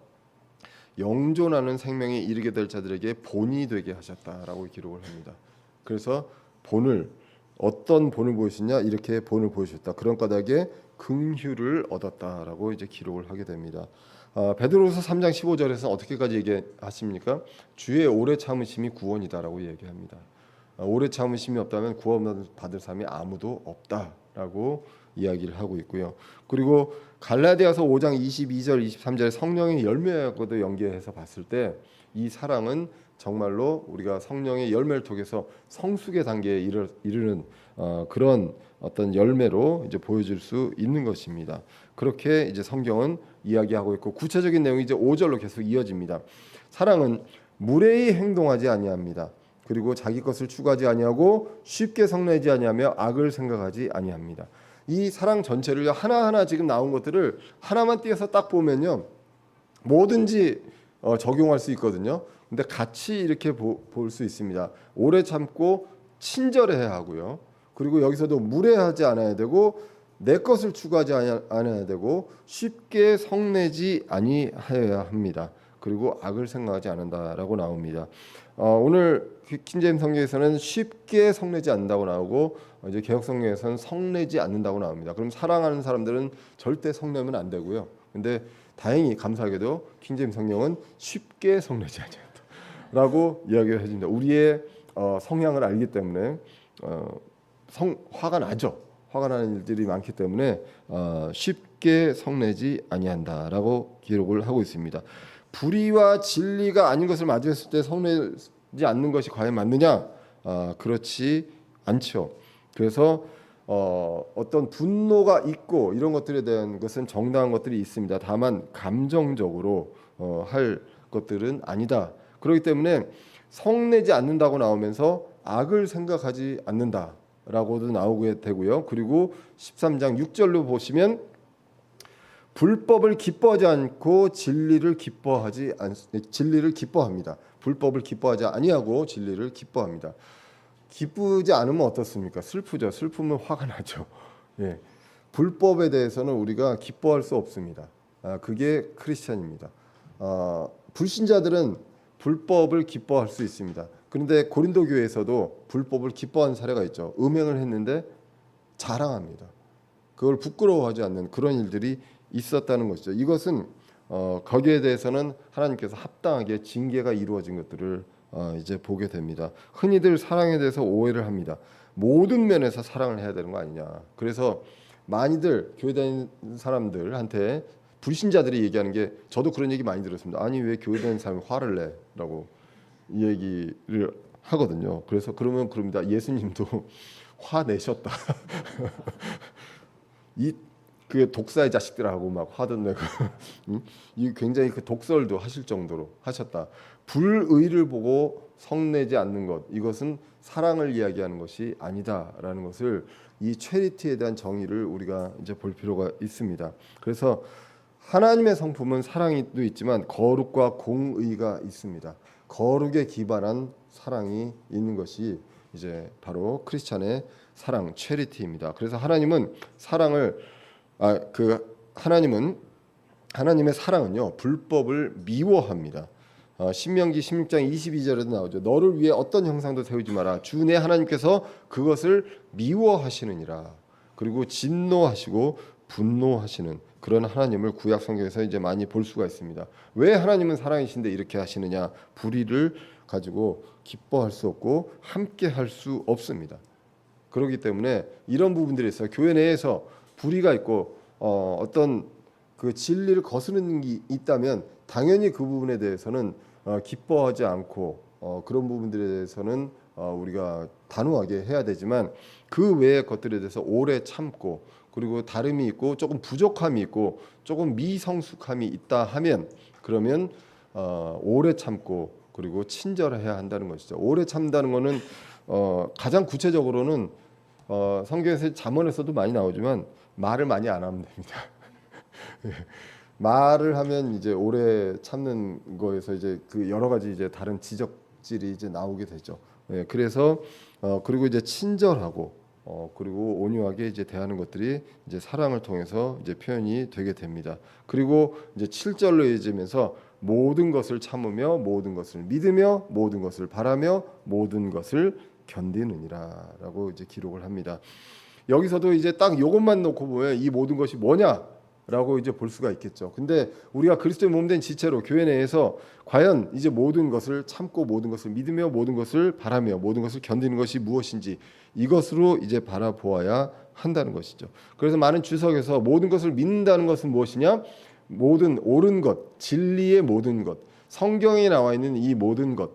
영존하는 생명에 이르게 될 자들에게 본이 되게 하셨다라고 기록을 합니다. 그래서 어떤 본을 보이시냐, 이렇게 본을 보이셨다. 그런 까닭에 긍휼을 얻었다라고 이제 기록을 하게 됩니다. 베드로서 3장 15절에서 어떻게까지 얘기하십니까? 주의 오래 참으심이 구원이다라고 얘기합니다. 오래 참으심이 없다면 구원 받을 사람이 아무도 없다라고 이야기를 하고 있고요. 그리고 갈라디아서 5장 22절 23절에 성령의 열매하고도 연계해서 봤을 때 이 사랑은 정말로 우리가 성령의 열매를 통해서 성숙의 단계에 이르는 그런 어떤 열매로 이제 보여줄 수 있는 것입니다. 그렇게 이제 성경은 이야기하고 있고, 구체적인 내용이 이제 5절로 계속 이어집니다. 사랑은 무례히 행동하지 아니합니다. 그리고 자기 것을 추구하지 아니하고 쉽게 성내지 아니하며 악을 생각하지 아니합니다. 이 사랑 전체를 하나하나 지금 나온 것들을 하나만 띄어서 딱 보면요, 뭐든지 적용할 수 있거든요. 근데 같이 이렇게 볼 수 있습니다. 오래 참고 친절해야 하고요. 그리고 여기서도 무례하지 않아야 되고 내 것을 추구하지 않아야 되고 쉽게 성내지 아니하여야 합니다. 그리고 악을 생각하지 않는다라고 나옵니다. 오늘 킹제임스 성경에서는 쉽게 성내지 않는다고 나오고, 이제 개역 성경에서는 성내지 않는다고 나옵니다. 그럼 사랑하는 사람들은 절대 성내면 안 되고요. 근데 다행히 감사하게도 킹제임스 성경은 쉽게 성내지 않는다라고 이야기를 해줍니다. 우리의 성향을 알기 때문에 화가 나죠. 화가 나는 일들이 많기 때문에 쉽게 성내지 아니한다라고 기록을 하고 있습니다. 불의와 진리가 아닌 것을 마주했을 때 성내지 않는 것이 과연 맞느냐? 그렇지 않죠. 그래서 어떤 분노가 있고 이런 것들에 대한 것은 정당한 것들이 있습니다. 다만 감정적으로 할 것들은 아니다. 그렇기 때문에 성내지 않는다고 나오면서 악을 생각하지 않는다라고도 나오게 되고요. 그리고 13장 6절로 보시면 불법을 기뻐하지 않고 진리를 기뻐합니다. 불법을 기뻐하지 아니하고 진리를 기뻐합니다. 기쁘지 않으면 어떻습니까? 슬프죠. 슬프면 화가 나죠. 예. 불법에 대해서는 우리가 기뻐할 수 없습니다. 그게 크리스찬입니다. 불신자들은 불법을 기뻐할 수 있습니다. 그런데 고린도 교회에서도 불법을 기뻐한 사례가 있죠. 음행을 했는데 자랑합니다. 그걸 부끄러워하지 않는 그런 일들이 있었다는 것이죠. 이것은 거기에 대해서는 하나님께서 합당하게 징계가 이루어진 것들을 이제 보게 됩니다. 흔히들 사랑에 대해서 오해를 합니다. 모든 면에서 사랑을 해야 되는 거 아니냐. 그래서 많이들 교회 다니는 사람들한테 불신자들이 얘기하는 게, 저도 그런 얘기 많이 들었습니다. 아니 왜 교회 다니는 사람이 화를 내? 라고 이 얘기를 하거든요. 그래서 그러면 그럽니다. 예수님도 화내셨다. 그 독사의 자식들하고 막 화도 내고 이 굉장히 그 독설도 하실 정도로 하셨다. 불의를 보고 성내지 않는 것, 이것은 사랑을 이야기하는 것이 아니다라는 것을, 이 체리티에 대한 정의를 우리가 이제 볼 필요가 있습니다. 그래서 하나님의 성품은 사랑도 있지만 거룩과 공의가 있습니다. 거룩에 기반한 사랑이 있는 것이 이제 바로 크리스찬의 사랑, 체리티입니다. 그래서 하나님은 사랑을 하나님의 사랑은요, 불법을 미워합니다. 신명기 16장 22절에도 나오죠. 너를 위해 어떤 형상도 세우지 마라. 주 내 하나님께서 그것을 미워하시느니라. 그리고 진노하시고 분노하시는 그런 하나님을 구약 성경에서 이제 많이 볼 수가 있습니다. 왜 하나님은 사랑이신데 이렇게 하시느냐? 불의를 가지고 기뻐할 수 없고 함께 할 수 없습니다. 그렇기 때문에 이런 부분들이 있어요. 교회 내에서 불의가 있고 어떤 그 진리를 거스르는 게 있다면 당연히 그 부분에 대해서는 기뻐하지 않고 그런 부분들에 대해서는 우리가 단호하게 해야 되지만, 그 외의 것들에 대해서 오래 참고, 그리고 다름이 있고 조금 부족함이 있고 조금 미성숙함이 있다 하면, 그러면 오래 참고 그리고 친절해야 한다는 것이죠. 오래 참다는 것은 가장 구체적으로는 성경에서 잠언에서도 많이 나오지만 말을 많이 안 하면 됩니다. 말을 하면 이제 오래 참는 거에서 이제 그 여러 가지 이제 다른 지적질이 이제 나오게 되죠. 예, 그래서 그리고 이제 친절하고 그리고 온유하게 이제 대하는 것들이 이제 사랑을 통해서 이제 표현이 되게 됩니다. 그리고 이제 7절로 이어지면서 모든 것을 참으며 모든 것을 믿으며 모든 것을 바라며 모든 것을 견디느니라라고 이제 기록을 합니다. 여기서도 이제 딱 이것만 놓고 보면 이 모든 것이 뭐냐라고 이제 볼 수가 있겠죠. 근데 우리가 그리스도의 몸된 지체로 교회 내에서 과연 이제 모든 것을 참고 모든 것을 믿으며 모든 것을 바라며 모든 것을 견디는 것이 무엇인지, 이것으로 이제 바라보아야 한다는 것이죠. 그래서 많은 주석에서 모든 것을 믿는다는 것은 무엇이냐? 모든 옳은 것, 진리의 모든 것, 성경에 나와 있는 이 모든 것,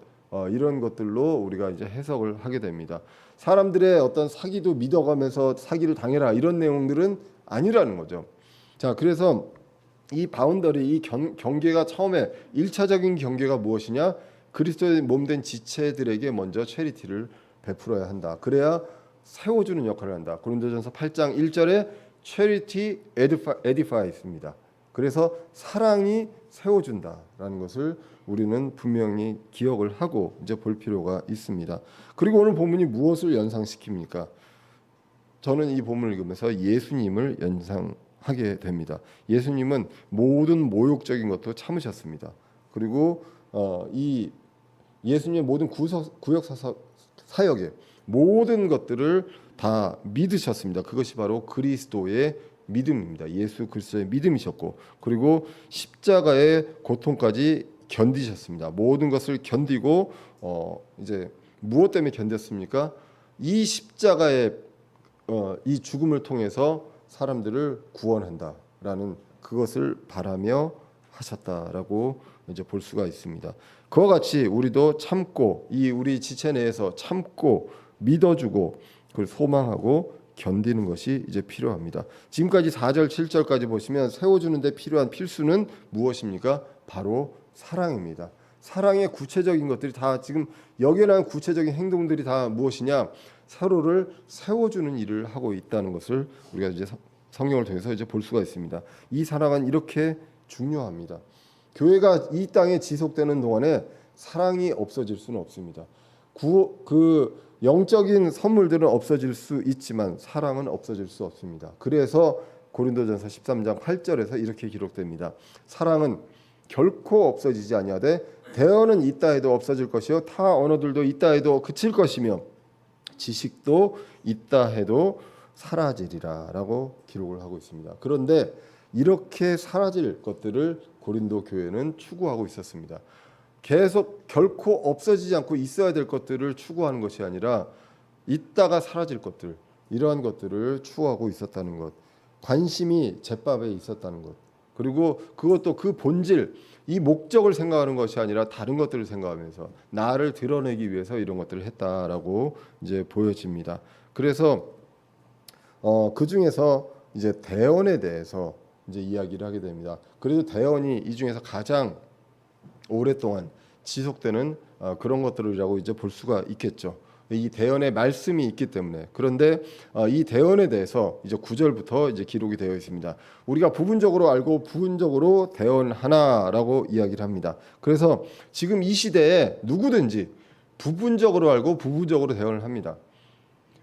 이런 것들로 우리가 이제 해석을 하게 됩니다. 사람들의 어떤 사기도 믿어가면서 사기를 당해라 이런 내용들은 아니라는 거죠. 자, 그래서 이 바운더리, 이 경계가 처음에 1차적인 경계가 무엇이냐? 그리스도의 몸된 지체들에게 먼저 체리티를 베풀어야 한다. 그래야 세워주는 역할을 한다. 고린도전서 8장 1절에 charity edifies입니다. 그래서 사랑이 세워준다라는 것을 우리는 분명히 기억을 하고 이제 볼 필요가 있습니다. 그리고 오늘 본문이 무엇을 연상시킵니까? 저는 이 본문을 읽으면서 예수님을 연상하게 됩니다. 예수님은 모든 모욕적인 것도 참으셨습니다. 그리고 이 예수님의 모든 구역 사역의 모든 것들을 다 믿으셨습니다. 그것이 바로 그리스도의 믿음입니다. 예수 그리스도의 믿음이셨고, 그리고 십자가의 고통까지 견디셨습니다. 모든 것을 견디고 이제 무엇 때문에 견뎠습니까? 이 십자가의 이 죽음을 통해서 사람들을 구원한다라는 그것을 바라며 하셨다라고 이제 볼 수가 있습니다. 그와 같이 우리도 참고 이 우리 지체 내에서 참고 믿어주고 그걸 소망하고 견디는 것이 이제 필요합니다. 지금까지 4절 7절까지 보시면 세워주는데 필요한 필수는 무엇입니까? 바로 사랑입니다. 사랑의 구체적인 것들이 다 지금 여기에 나온 구체적인 행동들이 다 무엇이냐? 서로를 세워주는 일을 하고 있다는 것을 우리가 이제 성경을 통해서 이제 볼 수가 있습니다. 이 사랑은 이렇게 중요합니다. 교회가 이 땅에 지속되는 동안에 사랑이 없어질 수는 없습니다. 그 영적인 선물들은 없어질 수 있지만 사랑은 없어질 수 없습니다. 그래서 고린도전서 13장 8절에서 이렇게 기록됩니다. 사랑은 결코 없어지지 아니하되 대언은 있다 해도 없어질 것이요 타 언어들도 있다 해도 그칠 것이며 지식도 있다 해도 사라지리라 라고 기록을 하고 있습니다. 그런데 이렇게 사라질 것들을 고린도 교회는 추구하고 있었습니다. 계속 결코 없어지지 않고 있어야 될 것들을 추구하는 것이 아니라 있다가 사라질 것들, 이러한 것들을 추구하고 있었다는 것, 관심이 제밥에 있었다는 것, 그리고 그것도 그 본질, 이 목적을 생각하는 것이 아니라 다른 것들을 생각하면서 나를 드러내기 위해서 이런 것들을 했다라고 이제 보여집니다. 그래서 그 중에서 이제 대언에 대해서 이제 이야기를 하게 됩니다. 그래도 대언이 이 중에서 가장 오랫동안 지속되는 그런 것들이라고 이제 볼 수가 있겠죠. 이 대언의 말씀이 있기 때문에. 그런데 이 대언에 대해서 이제 9절부터 이제 기록이 되어 있습니다. 우리가 부분적으로 알고 부분적으로 대언하나라고 이야기를 합니다. 그래서 지금 이 시대에 누구든지 부분적으로 알고 부분적으로 대언을 합니다.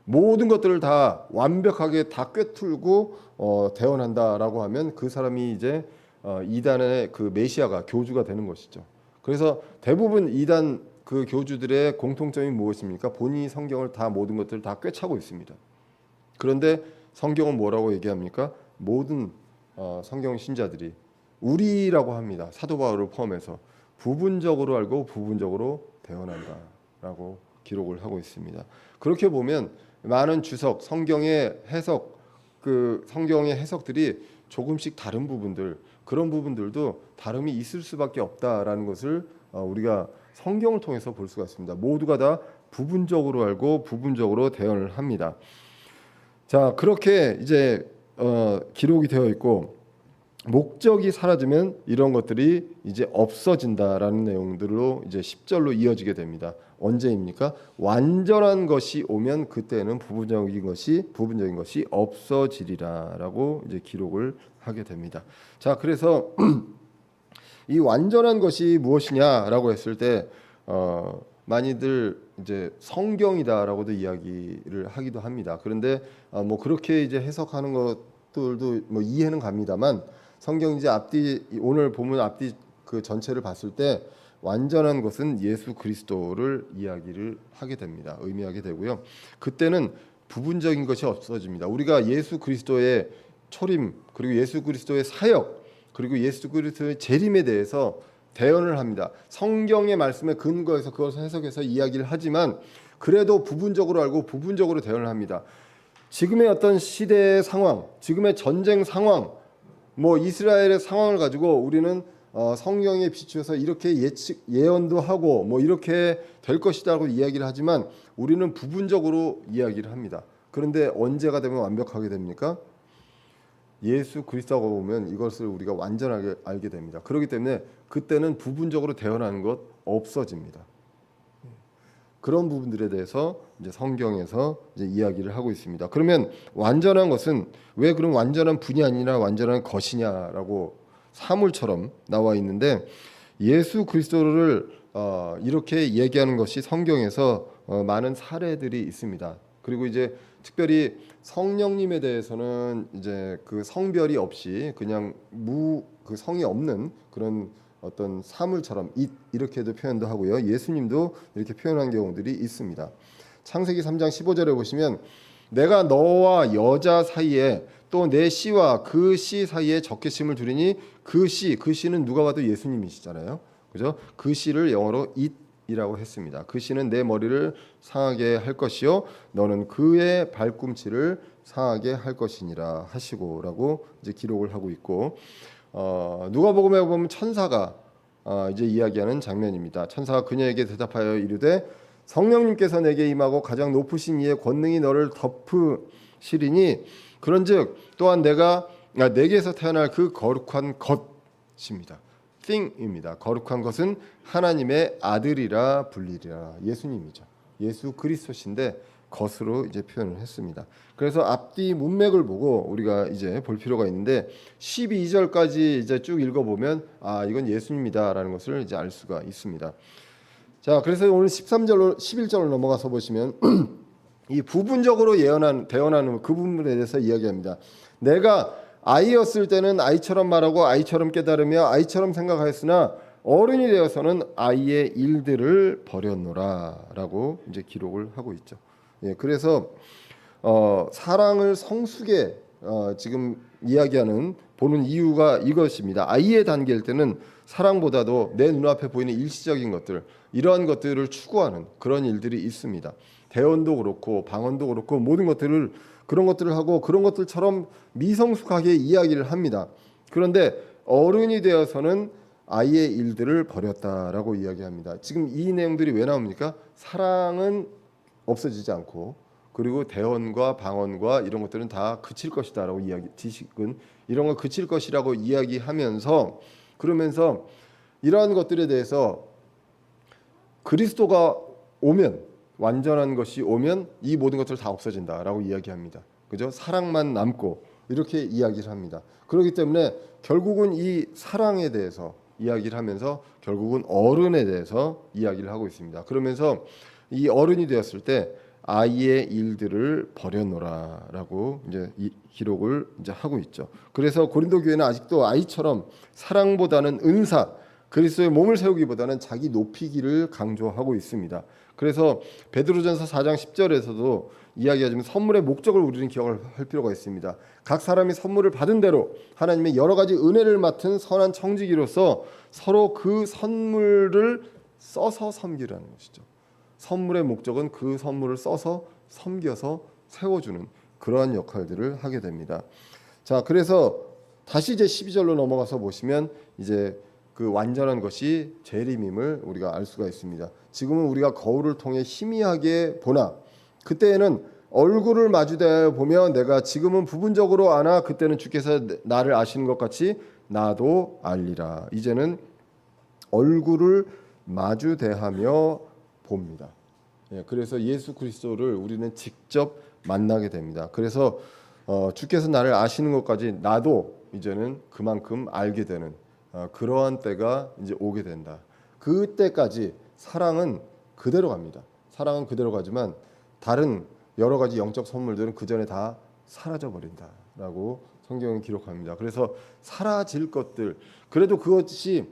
모든 것들을 다 완벽하게 다 꿰뚫고 대언한다라고 하면 그 사람이 이제 이단의 그 메시아가 교주가 되는 것이죠. 그래서 대부분 이단 그 교주들의 공통점이 무엇입니까? 본인이 성경을 다 모든 것들을 다 꿰차고 있습니다. 그런데 성경은 뭐라고 얘기합니까? 모든 성경 신자들이 우리라고 합니다. 사도 바울을 포함해서 부분적으로 알고 부분적으로 대언한다라고 기록을 하고 있습니다. 그렇게 보면 많은 주석, 성경의 해석, 그 성경의 해석들이 조금씩 다른 부분들, 그런 부분들도 다름이 있을 수밖에 없다라는 것을 우리가 성경을 통해서 볼 수가 있습니다. 모두가 다 부분적으로 알고 부분적으로 대언을 합니다. 자, 그렇게 이제 기록이 되어 있고 목적이 사라지면 이런 것들이 이제 없어진다라는 내용들로 이제 10절로 이어지게 됩니다. 언제입니까? 완전한 것이 오면 그때는 부분적인 것이 없어지리라라고 이제 기록을 하게 됩니다. 자, 그래서 이 완전한 것이 무엇이냐라고 했을 때 많이들 이제 성경이다라고도 이야기를 하기도 합니다. 그런데 뭐 그렇게 이제 해석하는 것들도 뭐 이해는 갑니다만 성경 이제 앞뒤 오늘 본문 앞뒤 그 전체를 봤을 때 완전한 것은 예수 그리스도를 이야기를 하게 됩니다. 의미하게 되고요. 그때는 부분적인 것이 없어집니다. 우리가 예수 그리스도의 초림 그리고 예수 그리스도의 사역 그리고 예수 그리스도의 재림에 대해서 대언을 합니다. 성경의 말씀에 근거해서 그것을 해석해서 이야기를 하지만 그래도 부분적으로 알고 부분적으로 대언을 합니다. 지금의 어떤 시대의 상황, 지금의 전쟁 상황, 뭐 이스라엘의 상황을 가지고 우리는 성경에 비추어서 이렇게 예언도 하고 뭐 이렇게 될 것이다라고 이야기를 하지만 우리는 부분적으로 이야기를 합니다. 그런데 언제가 되면 완벽하게 됩니까? 예수 그리스도가 오면 이것을 우리가 완전하게 알게 됩니다. 그렇기 때문에 그때는 부분적으로 대언하는 것 없어집니다. 그런 부분들에 대해서 이제 성경에서 이제 이야기를 하고 있습니다. 그러면 완전한 것은 왜 그런 완전한 분이 아니라 완전한 것이냐라고 사물처럼 나와 있는데 예수 그리스도를 이렇게 얘기하는 것이 성경에서 많은 사례들이 있습니다. 그리고 이제 특별히 성령님에 대해서는 이제 그 성별이 없이 그냥 그 성이 없는 그런 어떤 사물처럼 이렇게도 표현도 하고요. 예수님도 이렇게 표현한 경우들이 있습니다. 창세기 3장 15절에 보시면 내가 너와 여자 사이에 또 내 씨와 그 씨 사이에 적개심을 두리니 그 씨는 누가 봐도 예수님이시잖아요. 그죠? 그 씨를 영어로 it이라고 했습니다. 그 씨는 내 머리를 상하게 할 것이요 너는 그의 발꿈치를 상하게 할 것이니라 하시고라고 이제 기록을 하고 있고 누가복음에 보면 천사가 이제 이야기하는 장면입니다. 천사가 그녀에게 대답하여 이르되 성령님께서 내게 임하고 가장 높으신 이의 권능이 너를 덮으시리니 그런즉 또한 내게서 태어날 그 거룩한 것입니다. thing입니다. 거룩한 것은 하나님의 아들이라 불리리라. 예수님이죠. 예수 그리스도신데 것으로 이제 표현을 했습니다. 그래서 앞뒤 문맥을 보고 우리가 이제 볼 필요가 있는데 12절까지 이제 쭉 읽어보면 이건 예수님이다라는 것을 이제 알 수가 있습니다. 자, 그래서 오늘 13절로 11절로 넘어가서 보시면 이 부분적으로 대언하는 그 부분에 대해서 이야기합니다. 내가 아이였을 때는 아이처럼 말하고 아이처럼 깨달으며 아이처럼 생각하였으나 어른이 되어서는 아이의 일들을 버렸노라라고 이제 기록을 하고 있죠. 예, 그래서 사랑을 성숙에 지금 이야기하는 보는 이유가 이것입니다. 아이의 단계일 때는 사랑보다도 내 눈앞에 보이는 일시적인 것들 이러한 것들을 추구하는 그런 일들이 있습니다. 대언도 그렇고 방언도 그렇고 모든 것들을 그런 것들을 하고 그런 것들처럼 미성숙하게 이야기를 합니다. 그런데 어른이 되어서는 아이의 일들을 버렸다라고 이야기합니다. 지금 이 내용들이 왜 나옵니까? 사랑은 없어지지 않고 그리고 대언과 방언과 이런 것들은 다 그칠 것이다라고 지식은 이런 거 그칠 것이라고 이야기하면서 그러면서 이러한 것들에 대해서 그리스도가 오면 완전한 것이 오면 이 모든 것들 다 없어진다라고 이야기합니다. 그죠? 사랑만 남고 이렇게 이야기를 합니다. 그렇기 때문에 결국은 이 사랑에 대해서 이야기를 하면서 결국은 어른에 대해서 이야기를 하고 있습니다. 그러면서 이 어른이 되었을 때 아이의 일들을 버려놓으라라고 이제 이 기록을 이제 하고 있죠. 그래서 고린도 교회는 아직도 아이처럼 사랑보다는 은사, 그리스도의 몸을 세우기보다는 자기 높이기를 강조하고 있습니다. 그래서 베드로전서 4장 10절에서도 이야기하지만 선물의 목적을 우리는 기억을 할 필요가 있습니다. 각 사람이 선물을 받은 대로 하나님의 여러 가지 은혜를 맡은 선한 청지기로서 서로 그 선물을 써서 섬기라는 것이죠. 선물의 목적은 그 선물을 써서 섬겨서 세워주는 그러한 역할들을 하게 됩니다. 자, 그래서 다시 이제 12절로 넘어가서 보시면 이제 그 완전한 것이 재림임을 우리가 알 수가 있습니다. 지금은 우리가 거울을 통해 희미하게 보나 그때에는 얼굴을 마주대하여 보며 내가 지금은 부분적으로 아나 그때는 주께서 나를 아시는 것 같이 나도 알리라. 이제는 얼굴을 마주대하며 봅니다. 예, 그래서 예수 그리스도를 우리는 직접 만나게 됩니다. 그래서 주께서 나를 아시는 것까지 나도 이제는 그만큼 알게 되는 그러한 때가 이제 오게 된다. 그때까지 사랑은 그대로 갑니다. 사랑은 그대로 가지만 다른 여러 가지 영적 선물들은 그 전에 다 사라져 버린다라고 성경은 기록합니다. 그래서 사라질 것들 그래도 그것이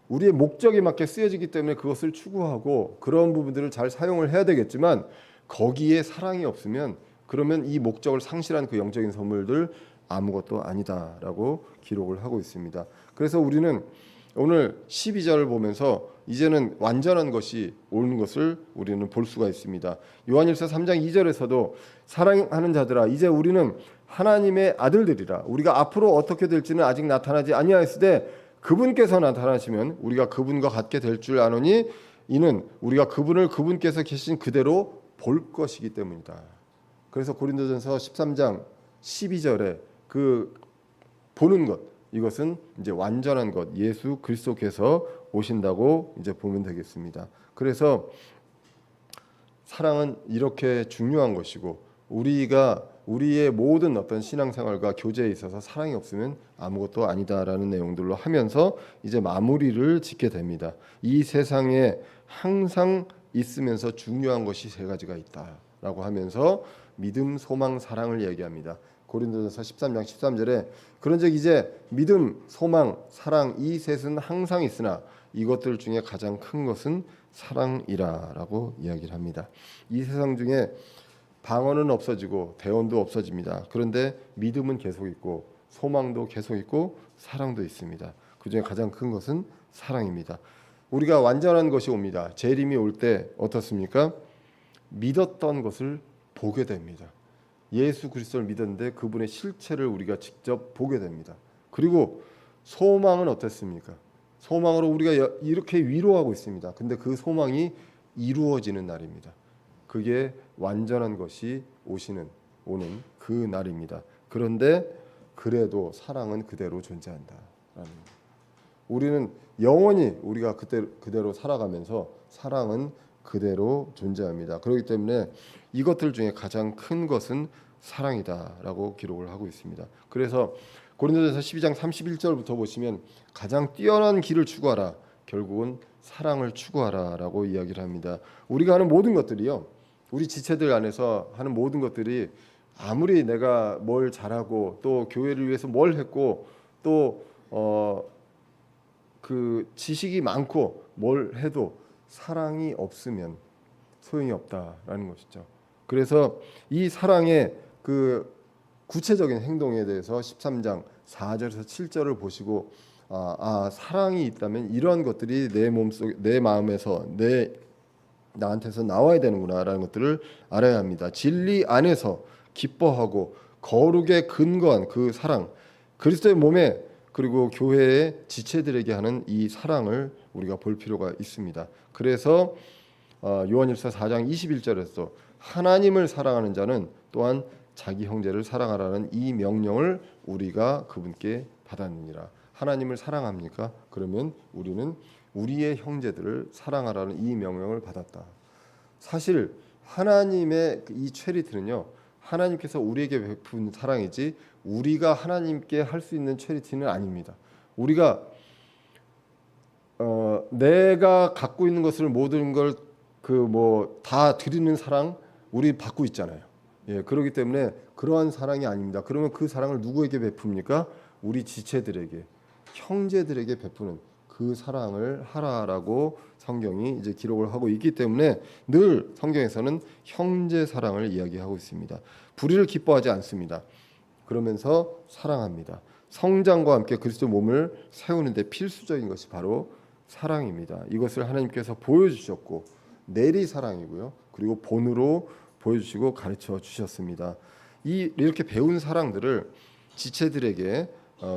우리의 목적에 맞게 쓰여지기 때문에 그것을 추구하고 그런 부분들을 잘 사용을 해야 되겠지만 거기에 사랑이 없으면 그러면 이 목적을 상실한 그 영적인 선물들 아무것도 아니다라고 기록을 하고 있습니다. 그래서 우리는 오늘 12절을 보면서 이제는 완전한 것이 오는 것을 우리는 볼 수가 있습니다. 요한일서 3장 2절에서도 사랑하는 자들아 이제 우리는 하나님의 아들들이라. 우리가 앞으로 어떻게 될지는 아직 나타나지 아니하였으되 그분께서 나타나시면 우리가 그분과 같게 될 줄 아노니 이는 우리가 그분을 그분께서 계신 그대로 볼 것이기 때문이다. 그래서 고린도전서 13장 12절에 그 보는 것, 이것은 이제 완전한 것, 예수 그리스도께서 오신다고 이제 보면 되겠습니다. 그래서 사랑은 이렇게 중요한 것이고 우리가 우리의 모든 어떤 신앙생활과 교제에 있어서 사랑이 없으면 아무것도 아니다라는 내용들로 하면서 이제 마무리를 짓게 됩니다. 이 세상에 항상 있으면서 중요한 것이 세 가지가 있다라고 하면서 믿음, 소망, 사랑을 얘기합니다. 고린도전서 13장 13절에 그런즉 이제 믿음, 소망, 사랑 이 셋은 항상 있으나 이것들 중에 가장 큰 것은 사랑이라라고 이야기를 합니다. 이 세상 중에 방언은 없어지고 대언도 없어집니다. 그런데 믿음은 계속 있고 소망도 계속 있고 사랑도 있습니다. 그 중에 가장 큰 것은 사랑입니다. 우리가 완전한 것이 옵니다. 재림이 올 때 어떻습니까? 믿었던 것을 보게 됩니다. 예수 그리스도를 믿었는데 그분의 실체를 우리가 직접 보게 됩니다. 그리고 소망은 어땠습니까? 소망으로 우리가 이렇게 위로하고 있습니다. 근데 그 소망이 이루어지는 날입니다. 그게 완전한 것이 오는 그 날입니다. 그런데 그래도 사랑은 그대로 존재한다. 우리는 영원히 우리가 그대로 살아가면서 사랑은 그대로 존재합니다. 그렇기 때문에 이것들 중에 가장 큰 것은 사랑이다라고 기록을 하고 있습니다. 그래서 고린도전서 12장 31절부터 보시면 가장 뛰어난 길을 추구하라. 결국은 사랑을 추구하라라고 이야기를 합니다. 우리가 하는 모든 것들이요. 우리 지체들 안에서 하는 모든 것들이 아무리 내가 뭘 잘하고 또 교회를 위해서 뭘 했고 또 그 지식이 많고 뭘 해도 사랑이 없으면 소용이 없다라는 것이죠. 그래서 이 사랑의 그 구체적인 행동에 대해서 13장 4절에서 7절을 보시고 사랑이 있다면 이러한 것들이 내 몸속 내 마음에서 나한테서 나와야 되는구나라는 것들을 알아야 합니다. 진리 안에서 기뻐하고 거룩에 근거한 그 사랑, 그리스도의 몸에 그리고 교회의 지체들에게 하는 이 사랑을 우리가 볼 필요가 있습니다. 그래서 요한일서 4장 21절에서 하나님을 사랑하는 자는 또한 자기 형제를 사랑하라는 이 명령을 우리가 그분께 받았느니라. 하나님을 사랑합니까? 그러면 우리는 우리의 형제들을 사랑하라는 이 명령을 받았다. 사실 하나님의 이 체리티는요, 하나님께서 우리에게 베푼 사랑이지 우리가 하나님께 할 수 있는 체리티는 아닙니다. 우리가 내가 갖고 있는 것을 모든 걸 다 드리는 사랑 우리 받고 있잖아요. 예, 그렇기 때문에 그러한 사랑이 아닙니다. 그러면 그 사랑을 누구에게 베풉니까? 우리 지체들에게, 형제들에게 베푸는 그 사랑을 하라라고 성경이 이제 기록을 하고 있기 때문에 늘 성경에서는 형제 사랑을 이야기하고 있습니다. 불의를 기뻐하지 않습니다. 그러면서 사랑합니다. 성장과 함께 그리스도 몸을 세우는데 필수적인 것이 바로 사랑입니다. 이것을 하나님께서 보여주셨고 내리 사랑이고요. 그리고 본으로 보여주시고 가르쳐 주셨습니다. 이렇게 배운 사랑들을 지체들에게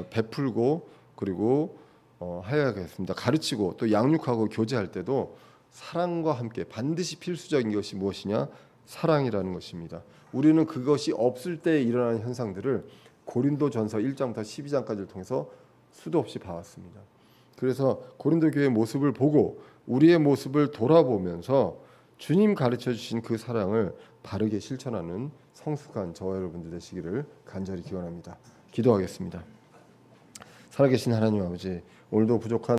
베풀고 그리고 하여야겠습니다. 가르치고 또 양육하고 교제할 때도 사랑과 함께 반드시 필수적인 것이 무엇이냐? 사랑이라는 것입니다. 우리는 그것이 없을 때 일어나는 현상들을 고린도전서 1장부터 12장까지를 통해서 수도 없이 봐왔습니다. 그래서 고린도 교회의 모습을 보고 우리의 모습을 돌아보면서 주님 가르쳐 주신 그 사랑을 바르게 실천하는 성숙한 저와 여러분들 되시기를 간절히 기원합니다. 기도하겠습니다. 살아계신 하나님 아버지, 오늘도 부족한